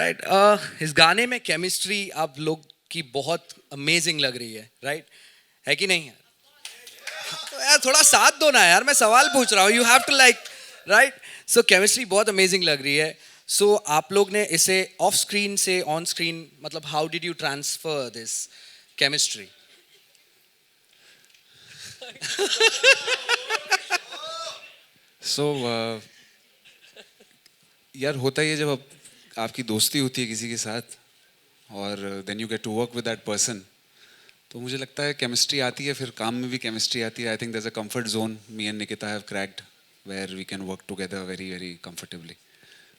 Right इस गाने में केमिस्ट्री आप लोग की बहुत अमेजिंग लग रही है कि नहीं? तो यार थोड़ा साथ दो ना यार, मैं सवाल पूछ रहा हूँ, you have to like, right? So chemistry बहुत अमेजिंग लग रही है. सो आप लोग ने इसे ऑफ स्क्रीन से ऑन स्क्रीन, मतलब how did you transfer this chemistry? So यार होता ही है जब आपकी दोस्ती होती है किसी के साथ और then you get to work with that person, तो मुझे लगता है केमिस्ट्री आती है, फिर काम में भी केमिस्ट्री आती है. I think there is a comfort zone me and Nikita have cracked where we can work together very very comfortably.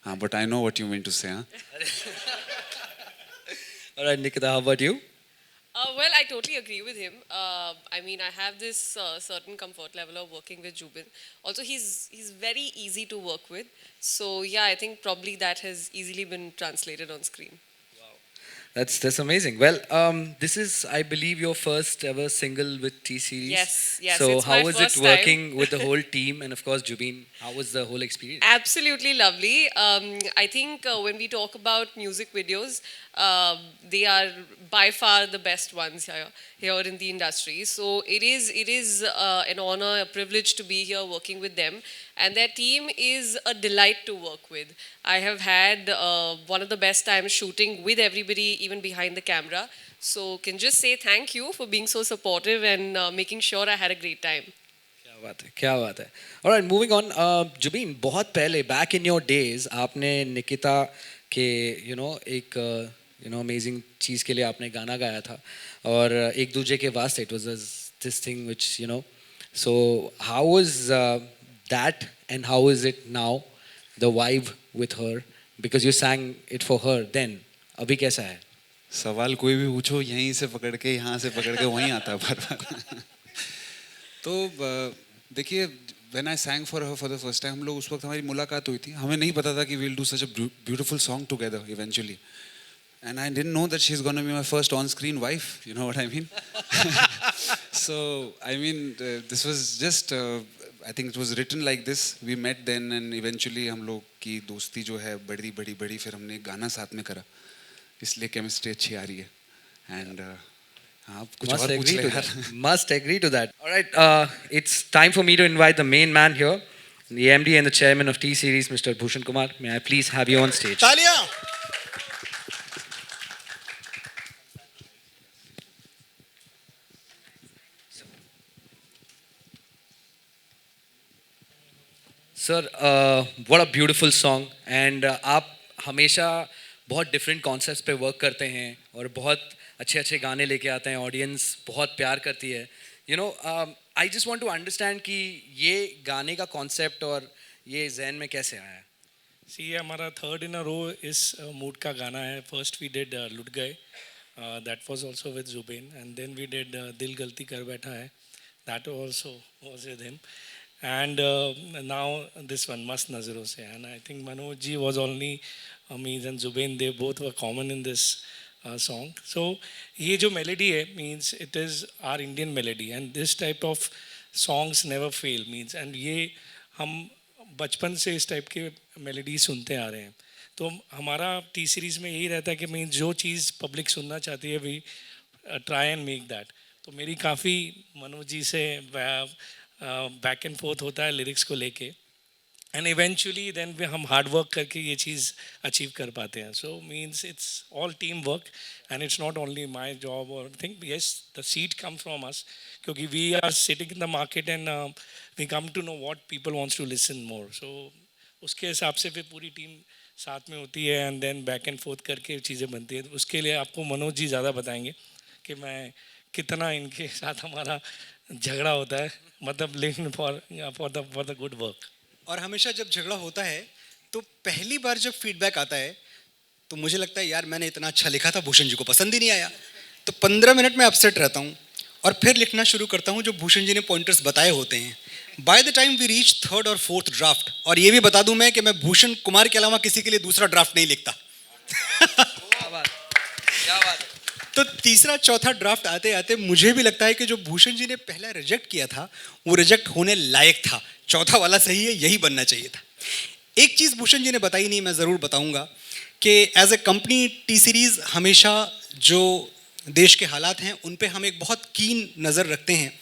हाँ, but I know what you mean to say. हाँ, alright Nikita, how about you? Well, I totally agree with him. I mean, I have this certain comfort level of working with Jubin. Also, he's very easy to work with. So yeah, I think probably that has easily been translated on screen. That's amazing. Well, this is, I believe, your first ever single with T Series. Yes, So it's how my was it first working time. with the whole team and of course Jubin? How was the whole experience? Absolutely lovely. I think when we talk about music videos, they are by far the best ones here in the industry. So it is an honor, a privilege to be here working with them, and their team is a delight to work with. I have had one of the best times shooting with everybody, even behind the camera. So can just say thank you for being so supportive and making sure I had a great time. क्या बात है. Alright, moving on. Jubin, बहुत पहले back in your days आपने निकिता के एक amazing चीज़ के लिए आपने गाना गाया था और एक दूसरे के वास्ते it was this thing which so how was that and how is it now the vibe with her, because you sang it for her then. अभी कैसा है? सवाल कोई भी पूछो यहीं से पकड़ के यहाँ से पकड़ के वहीं आता है बार बार. तो देखिए, when I सैंग for her for the first time, हम लोग उस वक्त हमारी मुलाकात हुई थी. हमें नहीं पता था कि we'll do such a beautiful song together eventually, and I didn't know that she is gonna be my first on screen wife. You know what I mean? So I mean this was just, I think it was written like this. We met then and eventually हम लोग की दोस्ती जो है बड़ी बड़ी बड़ी, फिर हमने एक गाना साथ में करा, इसलिए केमिस्ट्री अच्छी आ रही है. And Must agree to that. All right, it's time for me to invite the main man here, the MD and the chairman of T Series, Mr. Bhushan Kumar. May I please have you on stage? तालियां. Sir, what a beautiful song. And आप हमेशा बहुत different concepts पे work करते हैं और बहुत अच्छे अच्छे गाने लेके आते हैं, ऑडियंस बहुत प्यार करती है. I just want to understand कि ये गाने का कॉन्सेप्ट और ये जहन में कैसे आया? सी, ये हमारा थर्ड इन अ रो इस मूड का गाना है. फर्स्ट वी डिड लुट गए, that was also with Zubeen, and then we did दिल गलती कर बैठा है, that also was with him, and now this one mast nazaron se. And I think Manoj ji was only me and Zubain, they both were common in this song. So ye jo melody hai means it is our Indian melody, and this type of songs never fail means, and ye hum बचपन से इस type के melody सुनते आ रहे हैं. तो हमारा T series में यही रहता है कि मीन जो चीज़ पब्लिक सुनना चाहती है we try and make that. तो मेरी काफ़ी मनोज जी से बैक एंड फोर्थ होता है लिरिक्स को लेके, एंड इवेंचुअली देन हम हार्ड वर्क करके ये चीज़ अचीव कर पाते हैं. So means it's all team work, and it's not only my job और think. Yes, the seed come from us, क्योंकि we are sitting in the market and we come to know what people wants to listen more. So उसके हिसाब से फिर पूरी team साथ में होती है, and then back and forth करके चीज़ें बनती है. उसके लिए आपको मनोज जी ज़्यादा बताएंगे कि मैं कितना इनके साथ हमारा झगड़ा होता है, मतलब लेकिन फॉर द गुड वर्क. और हमेशा जब झगड़ा होता है तो पहली बार जब फीडबैक आता है तो मुझे लगता है यार मैंने इतना अच्छा लिखा था, भूषण जी को पसंद ही नहीं आया. तो 15 मिनट में अपसेट रहता हूँ और फिर लिखना शुरू करता हूँ जो भूषण जी ने पॉइंटर्स बताए होते हैं. By the time we reach third और फोर्थ ड्राफ्ट, और ये भी बता दूं मैं कि मैं भूषण कुमार के अलावा किसी के लिए दूसरा ड्राफ्ट नहीं लिखता. क्या बात है. तो तीसरा चौथा ड्राफ्ट आते आते मुझे भी लगता है कि जो भूषण जी ने पहला रिजेक्ट किया था वो रिजेक्ट होने लायक था. चौथा वाला सही है, यही बनना चाहिए था. एक चीज़ भूषण जी ने बताई नहीं, मैं ज़रूर बताऊंगा कि as a company T Series हमेशा जो देश के हालात हैं उन पे हम एक बहुत कीन नज़र रखते हैं।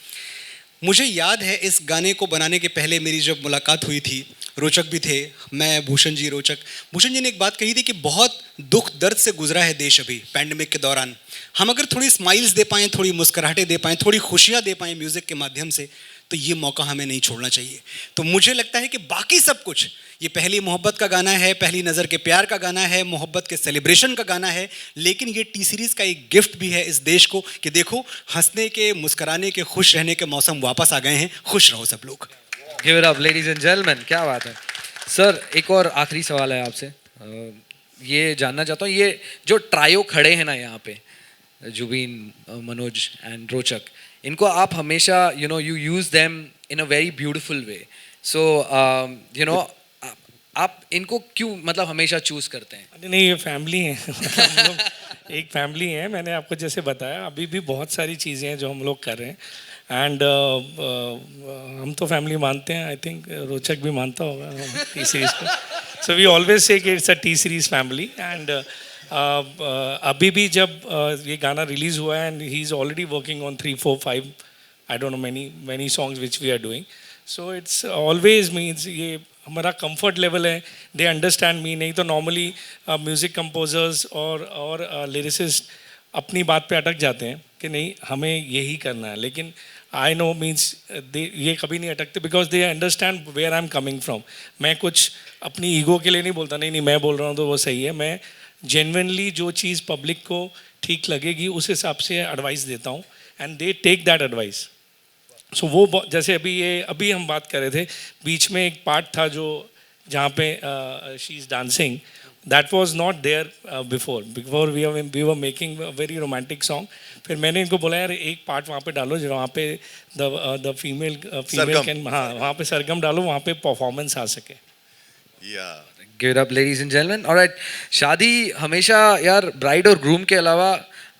मुझे याद है इस गाने को बनाने के पहले मेरी जब मुलाकात हुई थी, रोचक भी थे, मैं भूषण जी, रोचक, भूषण जी ने एक बात कही थी कि बहुत दुख दर्द से गुजरा है देश अभी पैंडेमिक के दौरान। हम अगर थोड़ी स्माइल्स दे पाएँ, थोड़ी मुस्कुराहटें दे पाएँ, थोड़ी खुशियाँ दे पाएँ म्यूज़िक के माध्यम से, तो ये मौका हमें नहीं छोड़ना चाहिए। तो मुझे लगता है कि बाकी सब कुछ, ये पहली मोहब्बत का गाना है, पहली नज़र के प्यार का गाना है, मोहब्बत के सेलिब्रेशन का गाना है, लेकिन ये टी सीरीज़ का एक गिफ्ट भी है इस देश को कि देखो हंसने के, मुस्कुराने के, खुश रहने के मौसम वापस आ गए हैं। खुश रहो सब लोग। Give it up ladies and gentleman, क्या बात है। सर एक और आखिरी सवाल है आपसे, ये जानना चाहता हूँ, ये जो ट्रायो खड़े हैं ना यहाँ पे, जुबीन, मनोज एंड रोचक, इनको आप हमेशा you use them in a very beautiful way, so आप इनको क्यों मतलब हमेशा चूज़ करते हैं? अरे नहीं, ये फैमिली है। हम लोग एक फैमिली है। मैंने आपको जैसे बताया, अभी भी बहुत सारी चीज़ें हैं जो हम लोग कर रहे हैं, एंड हम तो फैमिली मानते हैं। आई थिंक रोचक भी मानता होगा टी सीरीज़ को। सो वी ऑलवेज से कि it's a T Series family. And अभी भी जब ये गाना रिलीज़ हुआ है, and he is already working on 3, 4, 5 I don't know many songs which we are doing. So it's always means ये हमारा कंफर्ट लेवल है। They understand me. नहीं तो नॉर्मली म्यूज़िक कंपोजर्स और लिरिसिस्ट अपनी बात पे अटक जाते हैं कि नहीं हमें यही करना है, लेकिन आई नो मीन्स ये कभी नहीं अटकते, because they understand where I am coming from. मैं कुछ अपनी ईगो के लिए नहीं बोलता, नहीं मैं बोल रहा हूँ तो वो सही है। मैं जेन्युइनली जो चीज़ पब्लिक को ठीक लगेगी उस हिसाब से एडवाइस देता हूँ, and they take that advice. So वो जैसे अभी हम बात कर रहे थे, बीच में एक पार्ट था जो जहाँ पे she is dancing, that was not there before we were making very romantic song. फिर मैंने इनको बोला यार एक पार्ट वहाँ पे डालो जहाँ पे द फीमेल कैन, हाँ वहाँ पे सरगम डालो, वहाँ पे परफॉर्मेंस आ सके। Give it up ladies and gentleman. Alright, शादी हमेशा यार ब्राइड और ग्रूम के अलावा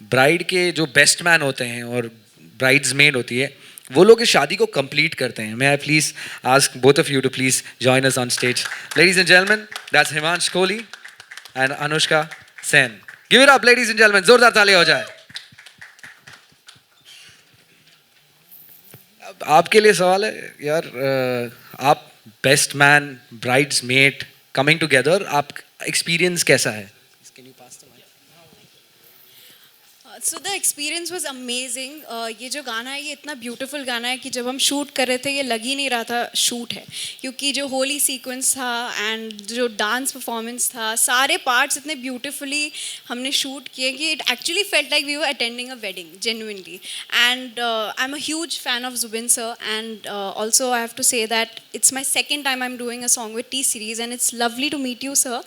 ब्राइड के जो बेस्ट मैन होते हैं और ब्राइड्स मेड होती है, वो लोग इस शादी को कंप्लीट करते हैं। May I please ask both of you to please join us on stage. Ladies and gentleman, that's Himansh Kohli and Anushka Sen. Give it up ladies and gentleman, जोरदार ताली हो जाए। अब आपके लिए सवाल है यार, आप best man, bridesmaid coming together, आप एक्सपीरियंस कैसा है? So the experience was amazing. ये जो गाना है ये इतना ब्यूटीफुल गाना है कि जब हम शूट कर रहे थे ये लग ही नहीं रहा था शूट है, क्योंकि जो होली सीक्वेंस था एंड जो डांस परफॉर्मेंस था, सारे पार्ट्स इतने ब्यूटीफुली हमने शूट किए कि it actually felt like we were attending a wedding genuinely. And I am a huge fan of Zubin sir, and also I have to say that it's my second time I'm doing a song with T Series, and it's lovely to meet you, sir.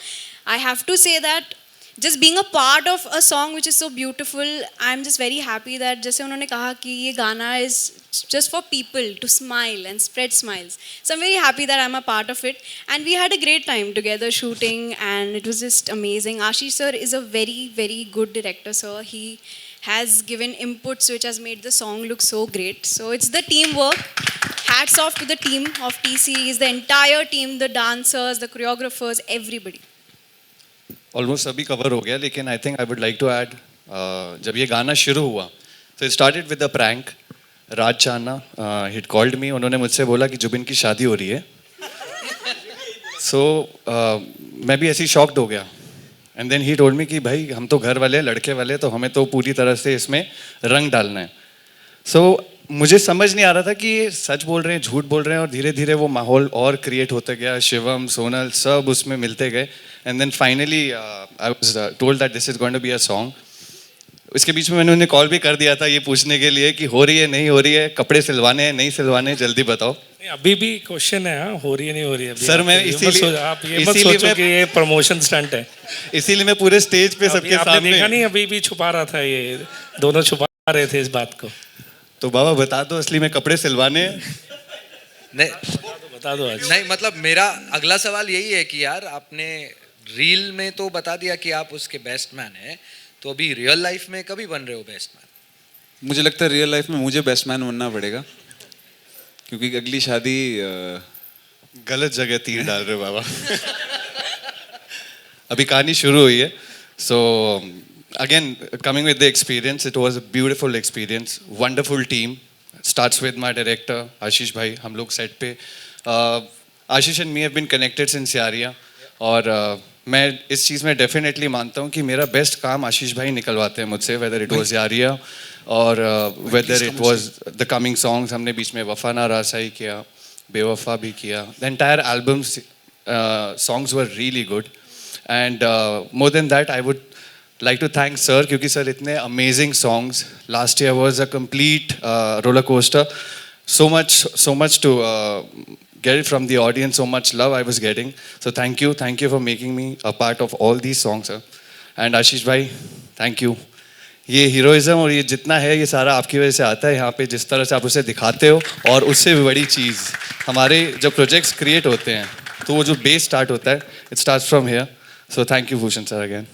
I have to say that just being a part of a song which is so beautiful, I'm just very happy that जैसे उन्होंने कहा कि ये गाना is just for people to smile and spread smiles. So I'm very happy that I'm a part of it, and we had a great time together shooting, and it was just amazing. Ashish sir is a very, very good director, sir. He has given inputs which has made the song look so great. So it's the teamwork. Hats off to the team of T Series, the entire team, the dancers, the choreographers, everybody. Almost सभी cover हो गया, लेकिन I think I would like to add, जब ये गाना शुरू हुआ तो it started with a prank. Raj Channa hit called me, उन्होंने मुझसे बोला कि जुबिन की शादी हो रही है। सो मैं भी ऐसी शॉक्ड हो गया, and then he told me कि भाई हम तो घर वाले लड़के वाले, तो हमें तो पूरी तरह से इसमें रंग डालना है। सो मुझे समझ नहीं आ रहा था कि ये सच बोल रहे हैं, झूठ बोल रहे हैं, और धीरे धीरे वो माहौल और क्रिएट होता गया। शिवम, सोनल सब उसमें मिलते गए, and then finally I was told that this is going to be a song. इसके बीच में मैंने उन्हें कॉल भी कर दिया था ये पूछने के लिए कि हो रही है नहीं हो रही है, कपड़े सिलवाने हैं नहीं सिलवाने, जल्दी बताओ। अभी भी क्वेश्चन है, हाँ हो रही है नहीं हो रही है। सर मैं इसीलिए आप ये मत सोचो कि ये प्रमोशन स्टंट है, इसीलिए मैं पूरे स्टेज पे सबके सामने देखा नहीं, अभी भी छुपा रहा था, ये दोनों छुपा रहे थे इस बात को। तो बाबा बता दो असली में कपड़े सिलवाने हैं? नहीं बता दो आज। नहीं, मतलब मेरा अगला सवाल यही है कि यार आपने रील में तो बता दिया कि आप उसके बेस्ट मैन हैं, तो अभी रियल लाइफ में कभी बन रहे हो बेस्ट मैन? मुझे लगता है रियल लाइफ में मुझे बेस्ट मैन बनना पड़ेगा, क्योंकि अगली शादी गलत जगह तीर डाल रहे हो बाबा। अभी कहानी शुरू हुई है. So again, coming with the experience, it was a beautiful experience. Wonderful team. Starts with my director आशीष भाई. हम लोग सेट पे Ashish and me have been connected since Yaariyan. और मैं इस चीज़ में डेफिनेटली मानता हूँ कि मेरा बेस्ट काम आशीष भाई निकलवाते हैं मुझसे, वेदर इट वाज यारिया और whether it was the coming songs. हमने बीच में वफा ना रासाई किया, बेवफा भी किया. The entire album songs were really good. And more than that, I would like to thank sir, क्योंकि sir इतने amazing songs. Last year was a complete roller coaster. So much to get it from the audience, so much love I was getting. So thank you for making me a part of all these songs, sir. And Ashish bhai, thank you. ये heroism और ये जितना है ये सारा आपकी वजह से आता है यहाँ पे, जिस तरह से आप उसे दिखाते हो. और उससे भी बड़ी चीज़, हमारे जब प्रोजेक्ट्स क्रिएट होते हैं तो वो जो बेस स्टार्ट होता है, it starts from here. So thank you Bhushan sir again.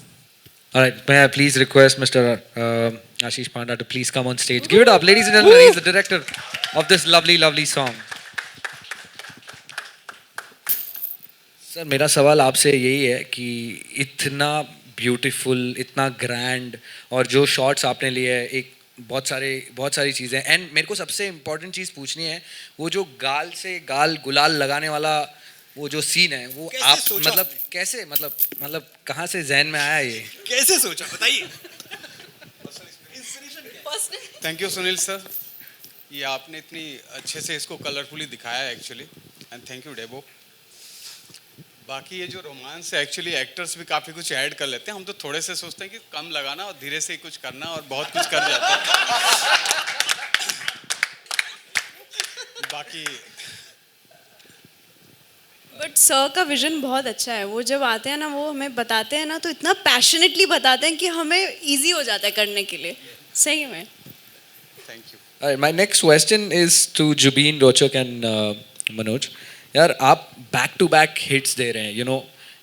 Alright, may I please request Mr. Ashish Panda to please come on stage. Give it up, ladies and gentlemen. He's the director of this lovely song. Sir मेरा सवाल आपसे यही है कि इतना beautiful, इतना grand, और जो शॉट्स आपने लिए हैं, एक बहुत सारी चीज़ें. एंड मेरे को सबसे इम्पोर्टेंट चीज़ पूछनी है, वो जो गाल से गाल गुलाल लगाने वाला वो जो सीन है, वो आप मतलब कैसे, मतलब कहाँ से जहन में आया ये? कैसे सोचा बताइए. थैंक यू सुनील सर, ये आपने इतनी अच्छे से इसको कलरफुली दिखाया है actually. And thank you Debo. बाकी ये जो रोमांस है एक्चुअली एक्टर्स भी काफ़ी कुछ ऐड कर लेते हैं. हम तो थोड़े से सोचते हैं कि कम लगाना और धीरे से ही कुछ करना, और बहुत कुछ कर जाते हैं. बाकी बट सर का विजन बहुत अच्छा है. वो जब आते हैं ना, वो हमें बताते हैं ना, तो इतना पैशनेटली बताते हैं कि हमें इजी हो जाता है करने के लिए. सही में. Thank you. Alright, my next question is to Jubin, Rochak and Manoj. यार आप बैक टू बैक हिट्स दे रहे हैं. यू नो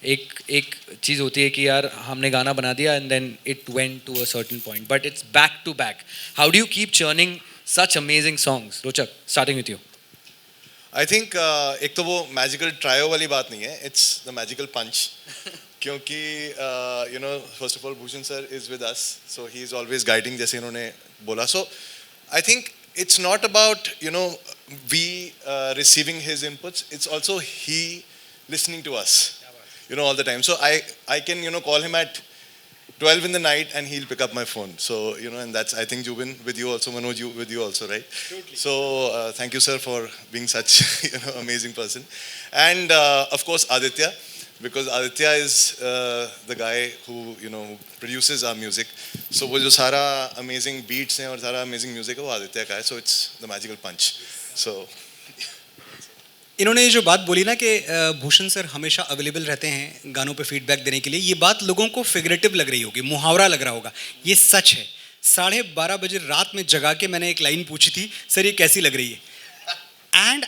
एक चीज़ होती है कि यार हमने गाना बना दिया and then it went to a certain point, but it's back to back. How do you keep churning such amazing songs? Rochak, starting with you. I think एक तो वो मैजिकल ट्रायो वाली बात नहीं है, इट्स द मैजिकल पंच. क्योंकि you know first of all Bhushan sir is with us, so he is always guiding, जैसे इन्होंने बोला. So I think it's not about we receiving his inputs, it's also he listening to us all the time. So I can call him at 12 in the night and he'll pick up my phone. So and that's, I think, Jubin with you also, Manoj with you also, right? Totally. So thank you sir for being such amazing person. And of course Aditya, because Aditya is the guy who produces our music. So वो जो सारा amazing beats हैं और सारा amazing music है वो आदित्य का है. So it's the magical punch. So इन्होंने ये जो बात बोली ना कि भूषण सर हमेशा अवेलेबल रहते हैं गानों पे फीडबैक देने के लिए, ये बात लोगों को फिगरेटिव लग रही होगी, मुहावरा लग रहा होगा. ये सच है. 12:30 बजे रात में जगा के मैंने एक लाइन पूछी थी, सर ये कैसी लग रही है? एंड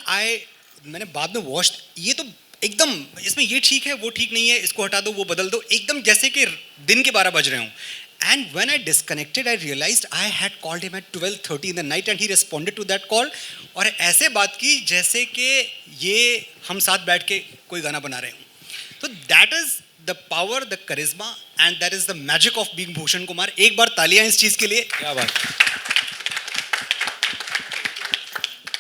मैंने बाद में वॉच, ये तो एकदम इसमें ये ठीक है, वो ठीक नहीं है, इसको हटा दो, वो बदल दो, एकदम जैसे कि दिन के 12 बज रहे हों. And when I disconnected, I realized I had called him at 12:30 in the night and he responded to that call. और ऐसे बात की जैसे कि ये हम साथ बैठ के कोई गाना बना रहे हों. तो that is the power, the charisma and that is the magic of being Bhushan Kumar. एक बार तालियां इस चीज़ के लिए. क्या बात.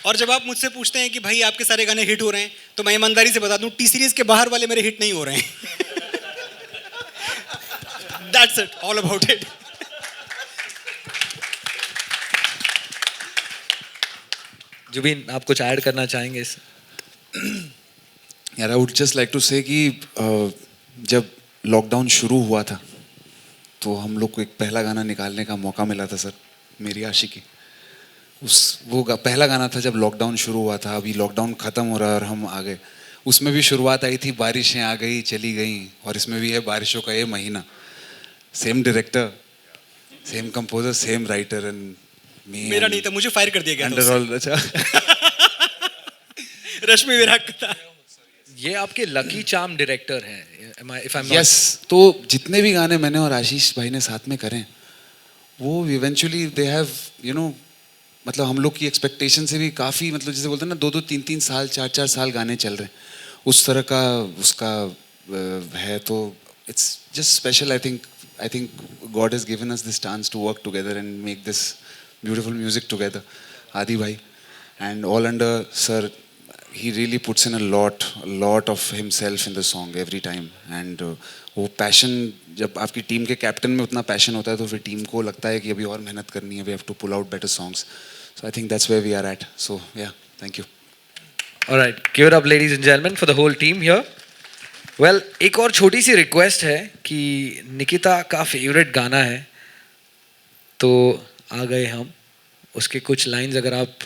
और जब आप मुझसे पूछते हैं कि भाई आपके सारे गाने हिट हो रहे हैं, तो मैं ईमानदारी से बता दूं टी सीरीज के बाहर वाले मेरे हिट नहीं हो रहे हैं. That's it, all about it. Jubin, आप कुछ ऐड करना चाहेंगे इस? यार I would just like to say कि जब लॉकडाउन शुरू हुआ था तो हम लोग को एक पहला गाना निकालने का मौका मिला था सर, मेरी आशिकी. पहला गाना था जब लॉकडाउन शुरू हुआ था. अभी लॉकडाउन ख़त्म हो रहा है और हम आ गए. उसमें भी शुरुआत आई थी बारिशें आ गई चली गई, और इसमें भी है बारिशों का ये महीना. Same director, same composer, same writer and me. मेरा नहीं था, मुझे फायर कर दिया गया अंडर ऑल. अच्छा. रश्मि विराग का था. ये आपके लकी चार्म डायरेक्टर हैं. यस. तो जितने भी गाने मैंने और आशीष भाई ने साथ में करें, वो इवेंचुअली दे हैव मतलब हम लोग की एक्सपेक्टेशन से भी काफ़ी, मतलब जैसे बोलते हैं ना 2-2, 3-3 साल, 4-4 साल गाने चल रहे हैं, उस तरह का उसका है. तो it's just special. I think God has given us this chance to work together and make this beautiful music together. Adi bhai, and all under sir, he really puts in a lot of himself in the song every time. And वो passion, जब आपकी team के captain में उतना passion होता है तो फिर टीम को लगता है कि अभी और मेहनत करनी है, we have to pull out better songs. So I think that's where we are at. So yeah, thank you. All right, give it up, ladies and gentlemen, for the whole team here. Well, एक और छोटी सी request है कि निकिता का favourite गाना है तो आ गए हम, उसके कुछ लाइंस अगर आप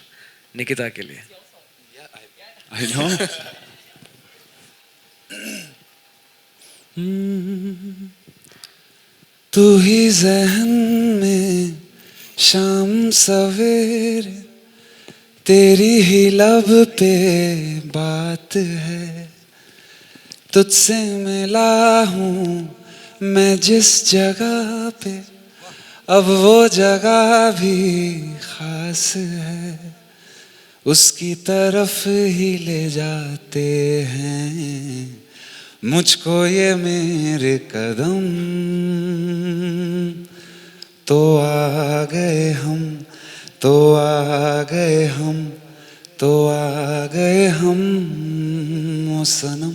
निकिता के लिए. I know. तू ही ज़हन में शाम सवेरे, तेरी ही लब पे बात है, तुझसे मिला हूँ मैं जिस जगह पे, अब वो जगह भी खास है, उसकी तरफ ही ले जाते हैं मुझको ये मेरे कदम, तो आ गए हम, तो आ गए हम, तो आ गए हम ओ सनम.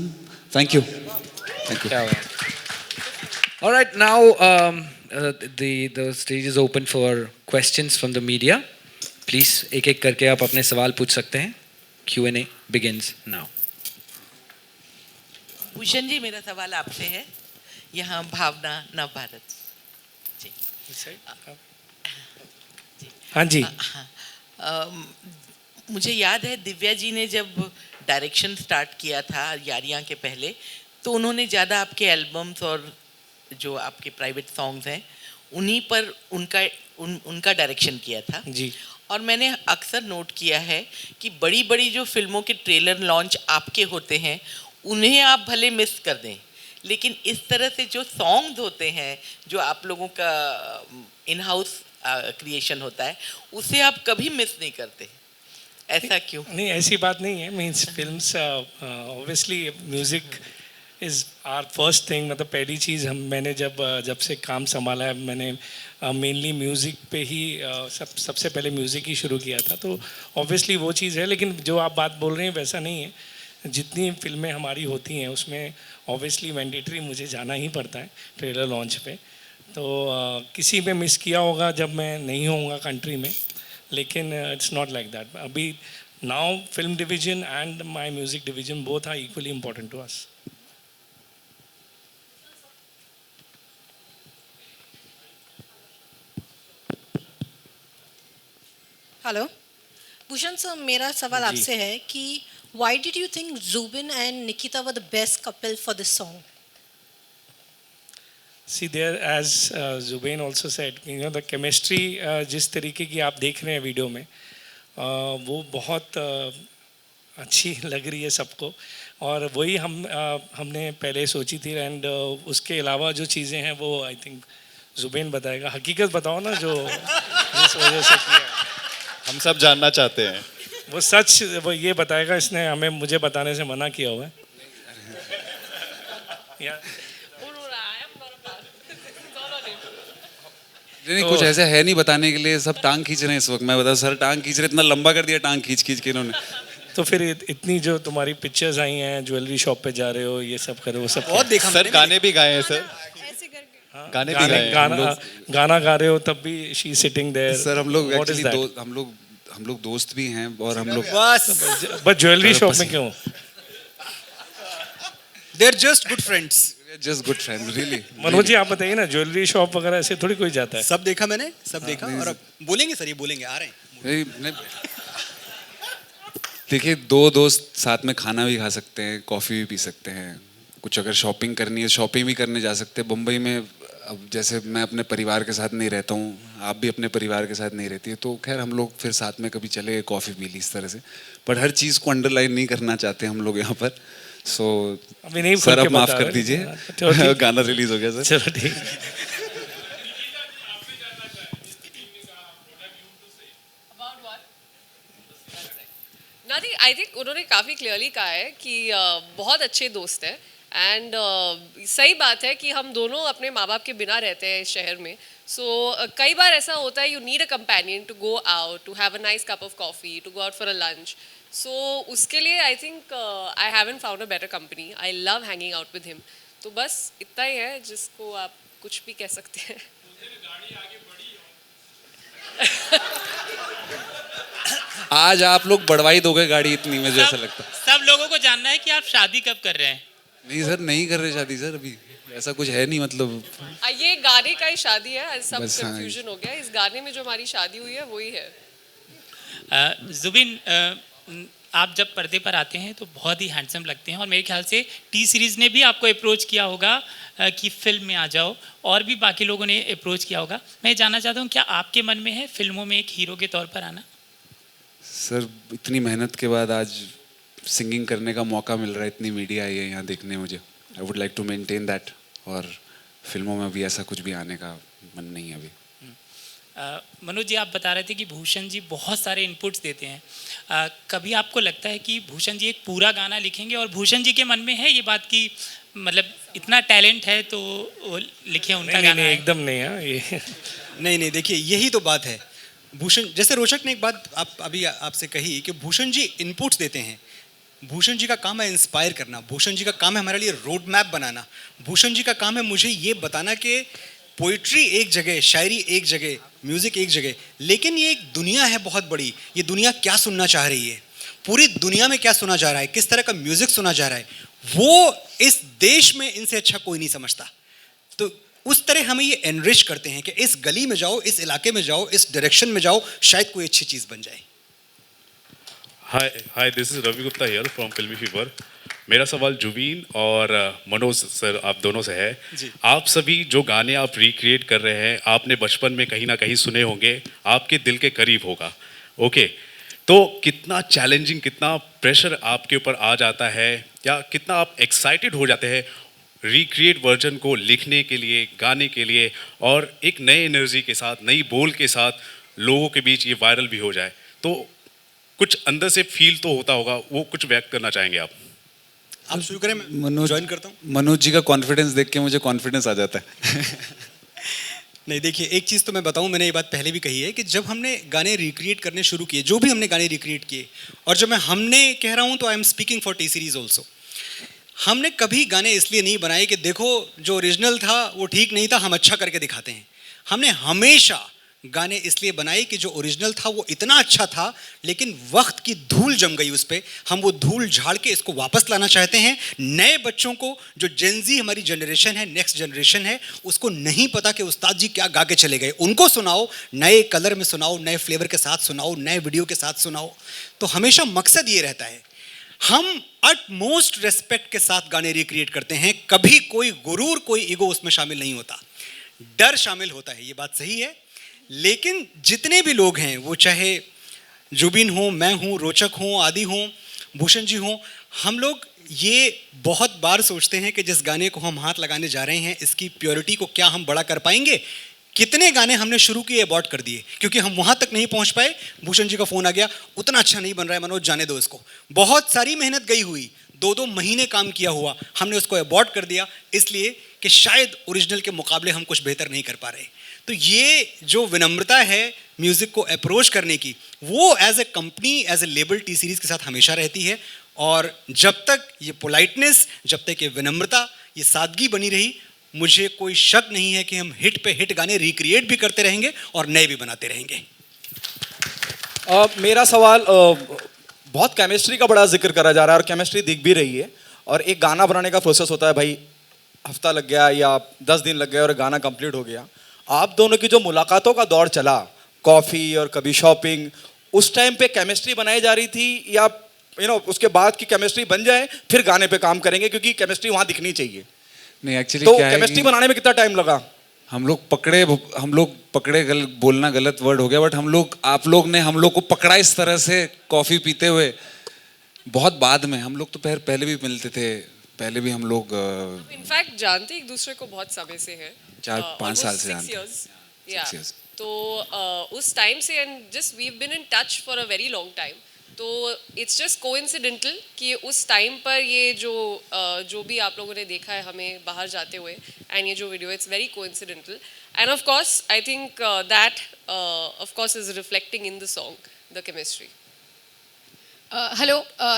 Thank you. Thank you. All right, now the stage is open for questions from the media. Please एक एक करके आप अपने सवाल पूछ सकते हैं. Q&A begins now. Bhushan ji, मेरा सवाल आपसे है. यहाँ भावना नव भारत जी. हाँ जी. मुझे याद है दिव्या जी ने जब डायरेक्शन स्टार्ट किया था यारियां के पहले, तो उन्होंने ज़्यादा आपके एल्बम्स और जो आपके प्राइवेट सॉन्ग्स हैं उन्हीं पर उनका डायरेक्शन किया था जी. और मैंने अक्सर नोट किया है कि बड़ी बड़ी जो फिल्मों के ट्रेलर लॉन्च आपके होते हैं उन्हें आप भले मिस कर दें, लेकिन इस तरह से जो सॉन्ग्स होते हैं जो आप लोगों का इन हाउस क्रिएशन होता है उसे आप कभी मिस नहीं करते. ऐसा क्यों? नहीं, ऐसी बात नहीं है. Means films obviously music is our first thing. मतलब पहली चीज़ मैंने जब से काम संभाला है मैंने मेनली म्यूज़िक पे ही सबसे पहले म्यूज़िक ही शुरू किया था. तो ऑब्वियसली वो चीज़ है, लेकिन जो आप बात बोल रहे हैं वैसा नहीं है. जितनी फिल्में हमारी होती हैं उसमें ऑब्वियसली मैंडेटरी मुझे जाना ही पड़ता है ट्रेलर लॉन्च पे. तो किसी में मिस किया होगा जब मैं नहीं होऊंगा कंट्री में, लेकिन इट्स नॉट लाइक दैट. अभी now film division and my music division both are equally important to us. Hello Bhushan sir, मेरा सवाल आपसे है कि why did you think Zubin and Nikita were the best couple for this song? See there, as Zubain also said, you know the chemistry जिस तरीके की आप देख रहे हैं वीडियो में वो बहुत अच्छी लग रही है सबको, और वही हमने पहले सोची थी. एंड उसके अलावा जो चीज़ें हैं वो आई थिंक जुबैन बताएगा. हकीकत बताओ ना जो जिस वजह से किया. हम सब जानना चाहते हैं. वो सच वो ये बताएगा. इसने मुझे बताने से मना किया हुआ है. नहीं, कुछ ऐसा है नहीं बताने के लिए. सब टांग खींच रहे हैं इस वक्त. मैं बता, सर टांग खींच रहे, इतना लंबा कर दिया टांग खींच खींच के इन्होंने. तो फिर इतनी जो तुम्हारी पिक्चर्स आई हैं, ज्वेलरी शॉप पे जा रहे हो, ये सब करो, वो सब बहुत देखा सर. गाने भी गाए हैं सर. ऐसे करके गाने भी गाए हैं. गाना गा रहे हो तब भी शी सिटिंग देयर. सर हम लोग एक्चुअली हम लोग दोस्त भी हैं और हम लोग बस ज्वेलरी शॉप में क्यों? They are just good friends. Just good friend really. Manoj ji आप बताइए ना, ज्वेलरी शॉप वगैरह ऐसे थोड़ी कोई जाता है. सब देखा मैंने, सब देखा. और अब बोलेंगे सर, ये बोलेंगे, आ रहे हैं. देखिए, दो दोस्त साथ में खाना भी खा सकते हैं, कॉफ़ी भी पी सकते हैं. कुछ अगर शॉपिंग करनी है शॉपिंग भी करने जा सकते हैं. मुंबई में अब जैसे मैं अपने परिवार के साथ नहीं रहता हूँ, आप भी अपने परिवार के साथ नहीं रहती है, तो खैर हम लोग फिर साथ में कभी चले गए, कॉफ़ी पी ली, इस तरह से. बट हर चीज़ को अंडरलाइन नहीं करना चाहते हम लोग यहाँ पर. सो अभी नहीं सर खुल आप के माफ़ बता कर रहे. दीजिए. गाना रिलीज हो गया सर. चलो ठीक. आई थिंक उन्होंने काफ़ी क्लियरली कहा है कि बहुत अच्छे दोस्त हैं एंड सही बात है कि हम दोनों अपने माँ बाप के बिना रहते हैं इस शहर में. सो कई बार ऐसा होता है, you need a companion to go out, to have a nice cup of coffee, to go out for a lunch. So उसके लिए I think I haven't found a better company. I love hanging out with him. तो बस इतना ही है जिसको आप कुछ भी कह सकते हैं. आज आप लोग बढ़वाई दोगे गाड़ी इतनी, मुझे ऐसा लगता है. सब लोगों को जानना है कि आप शादी कब कर रहे हैं. नहीं सर, नहीं कर रहे शादी सर, अभी ऐसा कुछ है नहीं, मतलब ये गाने का ही शादी है, सब बस हाँ, कंफ्यूजन हो गया. इस गाने में जो हमारी शादी हुई है वही है. जुबिन, आप जब पर्दे पर आते हैं तो बहुत ही हैंडसम लगते हैं, और मेरे ख्याल से टी सीरीज़ ने भी आपको अप्रोच किया होगा कि फिल्म में आ जाओ, और भी बाकी लोगों ने अप्रोच किया होगा. मैं जानना चाहता हूँ, क्या आपके मन में है फिल्मों में एक हीरो के तौर पर आना? सर इतनी मेहनत के बाद आज सिंगिंग करने का मौका मिल रहा है, इतनी मीडिया आई है यहाँ देखने मुझे. I would like to maintain that, और फिल्मों में भी ऐसा कुछ भी आने का मन नहीं है अभी. मनोज जी, आप बता रहे थे कि भूषण जी बहुत सारे इनपुट्स देते हैं. कभी आपको लगता है कि भूषण जी एक पूरा गाना लिखेंगे, और भूषण जी के मन में है ये बात कि मतलब इतना टैलेंट है तो वो लिखे उनका गाना? नहीं, एकदम नहीं है ये. नहीं, देखिए यही तो बात है. भूषण, जैसे रोचक ने एक बात आप अभी आपसे कही कि भूषण जी इनपुट्स देते हैं. भूषण जी का काम है इंस्पायर करना. भूषण जी का काम है हमारे लिए रोड मैप बनाना. भूषण जी का काम है मुझे ये बताना कि पोइट्री एक जगह, शायरी एक जगह, म्यूज़िक एक जगह, लेकिन ये एक दुनिया है बहुत बड़ी. ये दुनिया क्या सुनना चाह रही है, पूरी दुनिया में क्या सुना जा रहा है, किस तरह का म्यूज़िक सुना जा रहा है, वो इस देश में इनसे अच्छा कोई नहीं समझता. तो उस तरह हमें ये एनरिच करते हैं कि इस गली में जाओ, इस इलाके में जाओ, इस डायरेक्शन में जाओ, शायद कोई अच्छी चीज़ बन जाए. Hi, this is Ravi Gupta here from filmy fever. मेरा सवाल जुबीन और मनोज सर, आप दोनों से है. आप सभी जो गाने आप रिक्रिएट कर रहे हैं, आपने बचपन में कहीं ना कहीं सुने होंगे, आपके दिल के करीब होगा. ओके, तो कितना चैलेंजिंग, कितना प्रेशर आपके ऊपर आ जाता है, या कितना आप एक्साइटेड हो जाते हैं रिक्रिएट वर्जन को लिखने के लिए, गाने के लिए, और एक नए एनर्जी के साथ, नई बोल के साथ लोगों के बीच ये वायरल भी हो जाए. तो कुछ अंदर से फील तो होता होगा, वो कुछ व्यक्त करना चाहेंगे आप? आप शुरू करें, मनोज ज्वाइन करता हूँ. मनोज जी का कॉन्फिडेंस देख के मुझे कॉन्फिडेंस आ जाता है. नहीं, देखिए एक चीज़ तो मैं बताऊं, मैंने ये बात पहले भी कही है कि जब हमने गाने रिक्रिएट करने शुरू किए, जो भी हमने गाने रिक्रिएट किए, और जब मैं हमने कह रहा हूं तो I am speaking for T series also, हमने कभी गाने इसलिए नहीं बनाए कि देखो जो ओरिजिनल था वो ठीक नहीं था, हम अच्छा करके दिखाते हैं. हमने हमेशा गाने इसलिए बनाए कि जो ओरिजिनल था वो इतना अच्छा था, लेकिन वक्त की धूल जम गई उस पर. हम वो धूल झाड़ के इसको वापस लाना चाहते हैं. नए बच्चों को, जो जेनजी हमारी जनरेशन है, नेक्स्ट जनरेशन है, उसको नहीं पता कि उस्ताद जी क्या गा के चले गए. उनको सुनाओ, नए कलर में सुनाओ, नए फ्लेवर के साथ सुनाओ, नए वीडियो के साथ सुनाओ. तो हमेशा मकसद ये रहता है, हम अटमोस्ट रेस्पेक्ट के साथ गाने रिक्रिएट करते हैं. कभी कोई गुरूर, कोई ईगो उसमें शामिल नहीं होता. डर शामिल होता है, ये बात सही है. लेकिन जितने भी लोग हैं, वो चाहे जुबिन हो, मैं हूँ, रोचक हो, आदि हो, भूषण जी हो, हम लोग ये बहुत बार सोचते हैं कि जिस गाने को हम हाथ लगाने जा रहे हैं, इसकी प्योरिटी को क्या हम बड़ा कर पाएंगे. कितने गाने हमने शुरू किए, अबॉर्ट कर दिए, क्योंकि हम वहाँ तक नहीं पहुँच पाए. भूषण जी का फ़ोन आ गया, उतना अच्छा नहीं बन रहा है मनोज, जाने दो इसको. बहुत सारी मेहनत गई हुई, 2-2 महीने काम किया हुआ, हमने उसको अबॉर्ट कर दिया, इसलिए कि शायद ओरिजिनल के मुकाबले हम कुछ बेहतर नहीं कर पा रहे. तो ये जो विनम्रता है म्यूज़िक को अप्रोच करने की, वो as a company, as a label T Series के साथ हमेशा रहती है. और जब तक ये पोलाइटनेस, जब तक ये विनम्रता, ये सादगी बनी रही, मुझे कोई शक नहीं है कि हम हिट पे हिट गाने रिक्रिएट भी करते रहेंगे और नए भी बनाते रहेंगे. मेरा सवाल, बहुत केमिस्ट्री का बड़ा जिक्र करा जा रहा है, और केमिस्ट्री दिख भी रही है. और एक गाना बनाने का प्रोसेस होता है भाई, हफ्ता लग गया या 10 दिन लग गए और गाना कंप्लीट हो गया. आप दोनों की जो मुलाकातों का दौर चला, कॉफ़ी और कभी शॉपिंग, उस टाइम पे केमिस्ट्री बनाई जा रही थी, या उसके बाद की केमिस्ट्री बन जाए फिर गाने पे काम करेंगे, क्योंकि केमिस्ट्री वहाँ दिखनी चाहिए? नहीं, एक्चुअली तो क्या है केमिस्ट्री कि बनाने में कितना टाइम लगा? हम लोग पकड़े बोलना गलत वर्ड हो गया, बट आप लोग ने हम लोग को पकड़ा इस तरह से कॉफ़ी पीते हुए बहुत बाद में. हम लोग तो पहले भी मिलते थे, पहले भी हम लोग इनफैक्ट जानते एक दूसरे को बहुत समय से है, 4-5 साल से जानते हैं. 6 years. तो उस टाइम से, and just we have been in touch for a very long time. तो इट्स जस्ट कोइंसिडेंटल कि उस टाइम पर ये जो भी आप लोगों ने देखा है हमें बाहर जाते हुए, एंड ये जो video, it's very coincidental, and of course I think that of course is reflecting in the song, the chemistry. Hello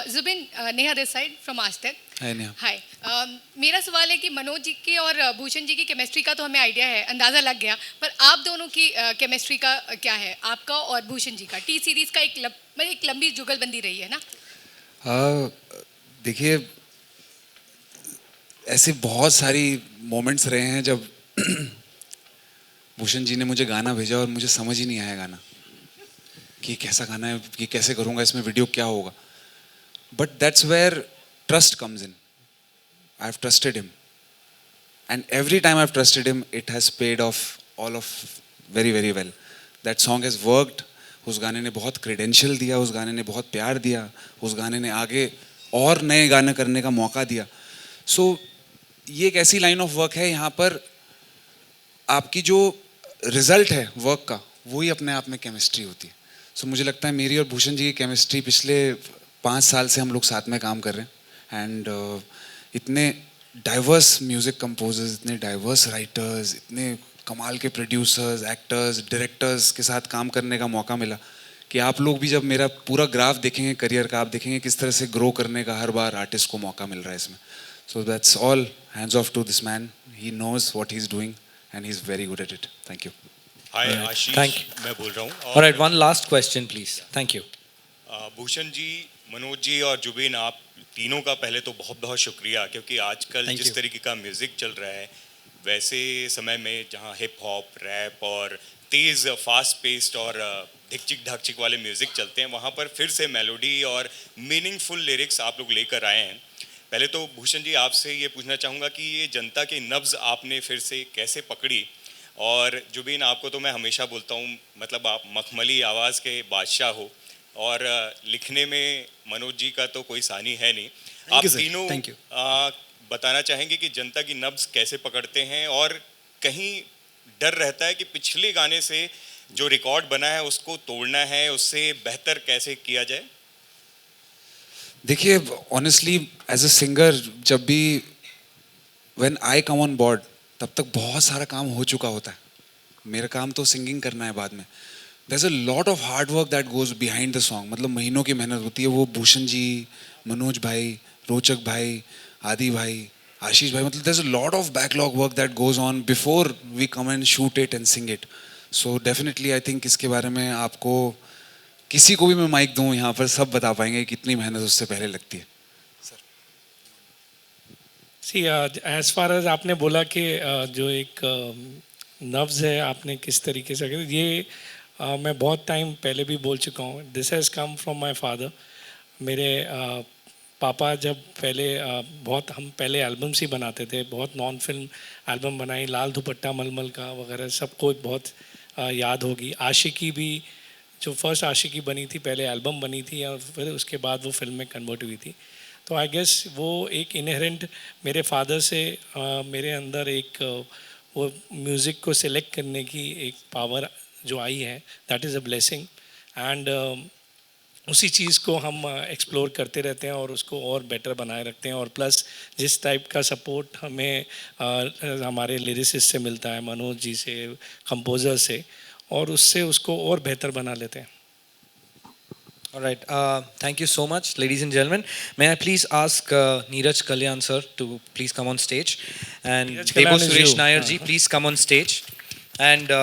Zubin, Neha this side from Aaj Tak. हाय नेहा. हाय. मेरा सवाल है कि मनोज जी के और भूषण जी की केमिस्ट्री का तो हमें आइडिया है, अंदाज़ा लग गया, पर आप दोनों की केमिस्ट्री का क्या है, आपका और भूषण जी का? टी सीरीज़ का एक लंबी जुगलबंदी रही है ना. देखिए, ऐसे बहुत सारी मोमेंट्स रहे हैं जब भूषण जी ने मुझे गाना भेजा और मुझे समझ ही नहीं आया गाना कि कैसा गाना है, कि कैसे करूँगा, इसमें वीडियो क्या होगा. But that's where trust comes in. I have trusted him, and every time I have trusted him, it has paid off all of very very well. That song has worked. उस गाने ने बहुत credential दिया, उस गाने ने बहुत प्यार दिया, उस गाने ने आगे और नए गाने करने का मौका दिया. सो ये एक ऐसी लाइन ऑफ वर्क है, यहाँ पर आपकी जो रिजल्ट है वर्क का, वही अपने आप में केमिस्ट्री होती है. सो मुझे लगता है मेरी और भूषण जी की केमिस्ट्री पिछले 5 साल से हम लोग साथ में काम कर रहे हैं, एंड इतने डाइवर्स म्यूज़िक कंपोजर्स, इतने डाइवर्स राइटर्स, इतने कमाल के प्रोड्यूसर्स, एक्टर्स, डायरेक्टर्स के साथ काम करने का मौका मिला कि आप लोग भी जब मेरा पूरा ग्राफ देखेंगे करियर का, आप देखेंगे किस तरह से ग्रो करने का हर बार आर्टिस्ट को मौका मिल रहा है इसमें. So that's all hands off to this man. He knows what he is doing and he is very good at it. Thank you. Hi Ashish, Thank you. मैं बोल रहा हूँ. All right, one last question, please. Thank you. Bhushan ji, Manoj ji और जुबिन, आप तीनों का पहले तो बहुत बहुत शुक्रिया, क्योंकि आजकल जिस तरीके का म्यूज़िक चल रहा है, वैसे समय में जहाँ हिप हॉप, रैप और तेज़ फास्ट पेस्ड और धिकचिक ढाकचिक वाले म्यूज़िक चलते हैं, वहाँ पर फिर से मेलोडी और मीनिंगफुल लिरिक्स आप लोग लेकर आए हैं. पहले तो भूषण जी, आपसे ये पूछना चाहूँगा कि ये जनता की नब्ज़ आपने फिर से कैसे पकड़ी. और जुबिन, आपको तो मैं हमेशा बोलता हूँ, मतलब आप मखमली आवाज़ के बादशाह हो, और लिखने में मनोज जी का तो कोई सानी है नहीं. आप तीनों बताना चाहेंगे कि जनता की नब्ज़ कैसे पकड़ते हैं, और कहीं डर रहता है कि पिछले गाने से जो रिकॉर्ड बना है उसको तोड़ना है, उससे बेहतर कैसे किया जाए? देखिए, ऑनेस्टली एज अ सिंगर, जब भी when I come on board, तब तक बहुत सारा काम हो चुका होता है. मेरा काम तो सिंगिंग करना है बाद में. There is a lot of hard work that goes behind the song. मतलब महीनों की मेहनत होती है. वो भूषण जी, मनोज भाई, रोचक भाई, आदि भाई, आशीष भाई, मतलब there is a lot of backlog work that goes on before we come and shoot it and sing it. So definitely I think इसके बारे में आपको किसी को भी मैं माइक दूं यहाँ पर, सब बता पाएंगे कितनी मेहनत उससे पहले लगती है. सी एज फार एज आपने बोला कि जो एक नब्ज़ है, आपने किस तरीके से, ये मैं बहुत टाइम पहले भी बोल चुका हूँ. This has come from my father. मेरे पापा जब पहले बहुत, हम पहले एल्बम्स ही बनाते थे, बहुत नॉन फिल्म एल्बम बनाई, लाल दुपट्टा मलमल का वगैरह, सबको बहुत याद होगी. आशिकी भी, जो फर्स्ट आशिकी बनी थी, पहले एल्बम बनी थी और फिर उसके बाद वो फिल्म में कन्वर्ट हुई थी. तो आई गेस वो एक इनहेरेंट मेरे फादर से मेरे अंदर एक वो म्यूज़िक को सिलेक्ट करने की एक पावर जो आई है, that is a blessing. And उसी चीज़ को हम एक्सप्लोर करते रहते हैं और उसको और बेटर बनाए रखते हैं. और प्लस जिस टाइप का सपोर्ट हमें हमारे लिरिसिस्ट से मिलता है, मनोज जी से, कंपोज़र से, और उससे उसको और बेहतर बना लेते हैं. All right. Thank you so much, ladies and gentlemen. May I please ask Neeraj Kalyan sir to please come on stage, and Debo Suresh Nair ji, please come on stage, and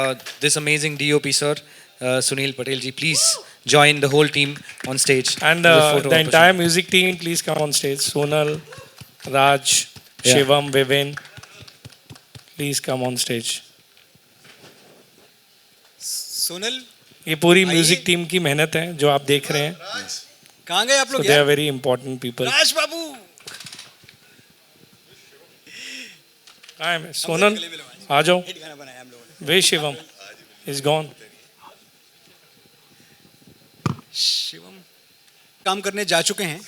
this amazing DOP sir, Sunil Patel ji, please join the whole team on stage. And the entire music team, please come on stage. Sonal, Raj, Shivam, Vivin, please come on stage. Sonal, ये पूरी music team की मेहनत है जो आप देख रहे हैं. कहाँ गए आप लोग? They are very important people. Raj Babu, Sonal आ जाओ. वे शिवम इज गॉन. शिवम काम करने जा चुके हैं.